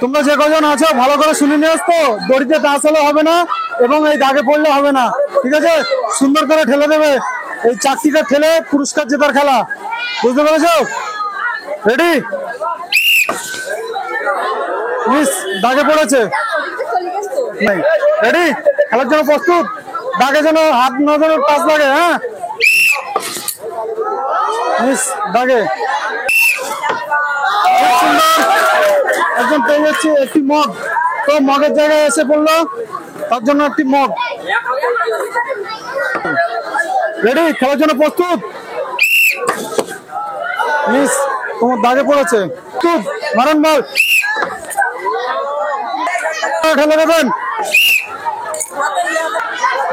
তোমরা যে কজন আছো ভালো করে শুনে নিয়ে আসতো, দড়িতে টাচ হলে হবে না এবং এই দাগে পড়লে হবে না, ঠিক আছে? সুন্দর করে ঠেলে দেবে, এই চাকতিটা ঠেলে পুরস্কার জেতার খেলা, বুঝতে পেরেছো? রেডি? মিস দাগে পড়েছে, রেডি? খেলার জন্য প্রস্তুত? দাগে যেন হাত না যেন টাচ লাগে। হ্যাঁ মিস দাগে খুব সুন্দর। একজন পেয়ে যাচ্ছে একটি মগ, তো মগের জায়গায় এসে পড়লো, তার জন্য একটি মগ। রেডি? খেলার জন্য প্রস্তুত? মিস তোমার দাগে পড়েছে, প্রস্তুত? মারণ বল, ঠেলে দেবেন।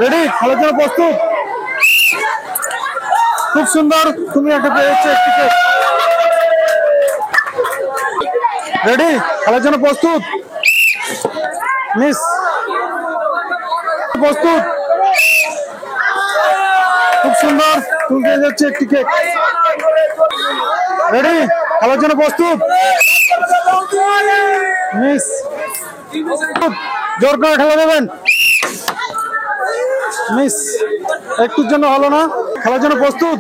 রেডি? খেলার জন্য প্রস্তুত? খুব সুন্দর, তুমি একটা পেয়েছো একটি কেক। রেডি? খেলার জন্য প্রস্তুত? মিস প্রস্তুত? খুব সুন্দর, তুমি পেয়ে যাচ্ছে একটি কেক। রেডি? খেলার জন্য প্রস্তুত? মিস জোর করে ঠেলে দেবেন। মিস একটুর জন্য হলো না। খেলার জন্য প্রস্তুত?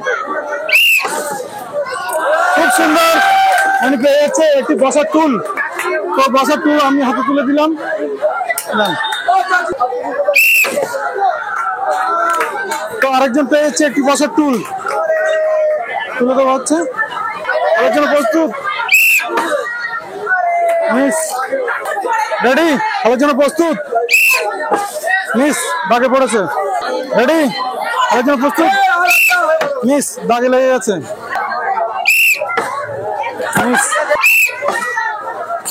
খুব সুন্দর, আমি পেয়ে যাচ্ছে একটি বসার টুল। তো বসার টুল আমি হাতে তুলে দিলাম। তো আরেকজন পেয়ে যাচ্ছে একটি বসার টুল, তুলে দেওয়া হচ্ছে। খেলার জন্য প্রস্তুত? Miss ready? খেলার জন্য প্রস্তুত? মিস দাগে পড়েছে। রেডি? খেলার জন্য প্রস্তুত? মিস দাগে লেগে গেছে। মিস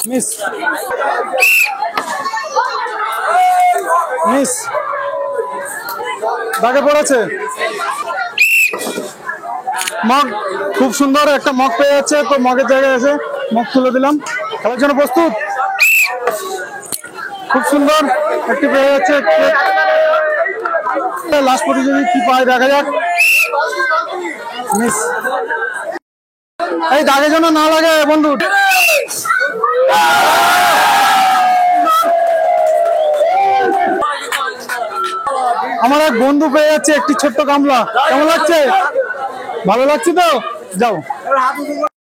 মিস মিস দাগে পড়েছে। মগ খুব সুন্দর একটা মগ পেয়ে যাচ্ছে, তো মগের জায়গায় এসে মগ তুলে দিলাম। খেলার জন্য প্রস্তুত? খুব সুন্দর একটি পেয়ে যাচ্ছে। লাস্ট প্রতিযোগী কি পায় দেখা যাক। মিস এই দাগের জন্য না লাগে বন্ধু। আমার এক বন্ধু পেয়ে যাচ্ছে একটি ছোট্ট গামলা। কেমন লাগছে? ভালো লাগছে তো? যাও।